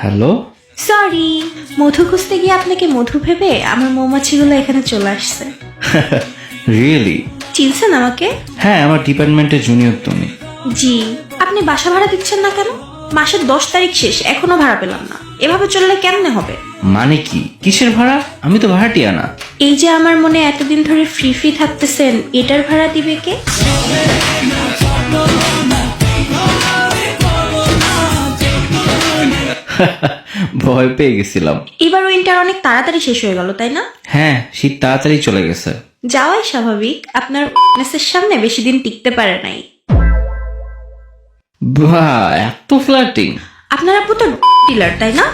Hello. Sorry, মধু খুঁজতে গিয়ে আপনাকে মধু ভেবে আমার মৌমাছিগুলো এখানে চলে আসছে। রিয়েলি? চিনছেন আমাকে? হ্যাঁ, আমার ডিপার্টমেন্টের জুনিয়র তুমি। জি। আপনি বাসা ভাড়া দিচ্ছেন না কেন? মাসের 10 তারিখ শেষ, এখনো ভাড়া পেলাম না। এভাবে চললে কেমনে হবে? মানে কি? কিসের ভাড়া? আমি তো ভাড়াটিয়া না। এই যে আমার মনে এতদিন ধরে ফ্রি ফ্রি থাকতেছেন, এটার ভাড়া দিবে কে? ভয় পেয়ে গেছিলাম। এবার উইন্টার অনেক তাড়াতাড়ি শেষ হয়ে গেল, তাই না? হ্যাঁ, শীত তাড়াতাড়ি চলে গেছে। যাওয়াই স্বাভাবিক, আপনার মেসের সামনে বেশি দিন টিকতে পারে নাই। বাহ, এত ফ্লার্টিং! আপনার আপু তো ডিলার, তাই না?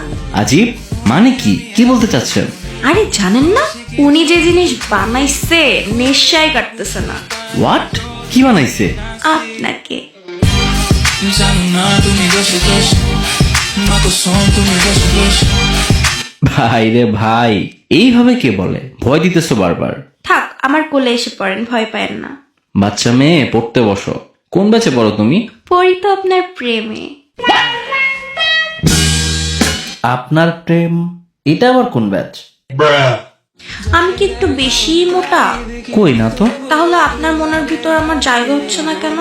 আজীব, মানে কি? কি বলতে চাচ্ছেন? আরে জানেন না, উনি যে জিনিস বানাইছে নেশায় কাটতেছে না। হোয়াট? কি বানাইছে? আপনাকে। ভাই রে ভাই, এইভাবে কে বলে? ভয় দিতেছো বারবার। থাক, আমার কোলে এসে পড়েন, ভয় পায়েন না। বাচ্চা মেয়ে, পড়তে বসো। কোন ব্যাচে পড়ো তুমি? পড়ি তো আপনার প্রেমে। আপনার প্রেম? এটা আবার কোন ব্যাচ? আমি কি একটু বেশি মোটা? কই না তো। তাহলে আপনার মনের ভিতর আমার জায়গা হচ্ছে না কেন?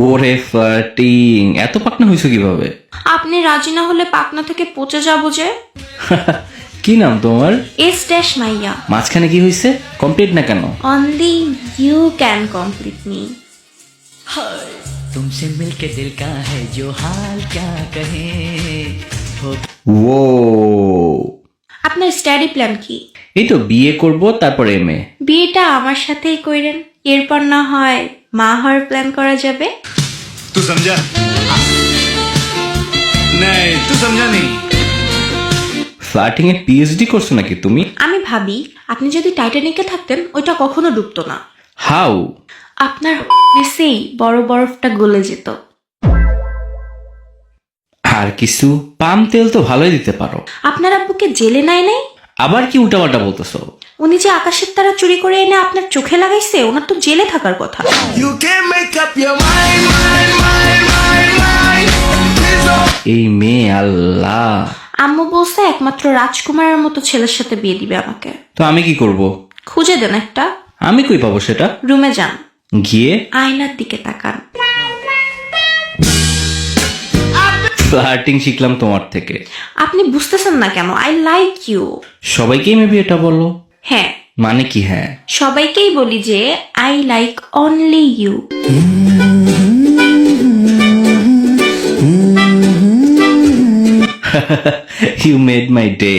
ওরে ফ্লার্টিং, এত পাকনা হইছো কিভাবে? আপনি রাজি না হলে পাকনা থেকে পচে যাবো যে। কি নাম তোমার? এস ড্যাশ মাইয়া। মাঝখানে কি হইছে? কমপ্লিট না কেন? Only you can complete me. तुमसे मिलके दिल का है जो हाल क्या कहे हो। ও, আপনার স্টাডি প্ল্যান কি? এই তো বিয়ে করব, তারপর এমএ। বিয়েটা আমার সাথেই কইরেন, এরপর না হয় মা হওয়ার প্ল্যান করা যাবে। तू समझा? नहीं तू समझा नहीं। ফ্লার্টিং এ পিএইচডি করছো নাকি তুমি? আমি ভাবি আপনি যদি টাইটানিকে থাকতেন, ওইটা কখনো ডুবতো না। হাউ? আপনার মেসেই বড় বরফটা গলে যেত। আর কিছু? পাম তেল তো ভালোই দিতে পারো। আপনার আব্বুকে জেলে নাই নাই? আবার কি উল্টাপাল্টা বলতেছো? উনি যে আকাশের তারা চুরি করে এনে আপনার চোখে লাগাইছে, ওনার তো জেলে থাকার কথা। You can make up your mind, mind, mind, mind, mind. Please don't. এই মেয়ে, আল্লাহ। আম্মু বলছে একমাত্র রাজকুমারের মতো ছেলের সাথে বিয়ে দিবে আমাকে। তো আমি কি করব? খুঁজে দেন একটা। আমি কই পাবো সেটা? রুমে যান, গিয়ে আয়নার দিকে তাকান। ফ্লার্টিং শিখলাম তোমার থেকে। আপনি বুঝতেছেন না কেন? I like you. সবাইকেই মেবি এটা বলো? হ্যাঁ, মানে কি হ্যাঁ? সবাইকেই বলি যে I like only you. You made my day.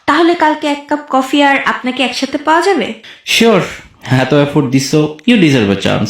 তাহলে কালকে 1 কাপ কফি আর আপনাকে একসাথে পাওয়া যাবে? শিওর, এত এফোর্ট দিছো, ইউ ডিজার্ভ আ চান্স।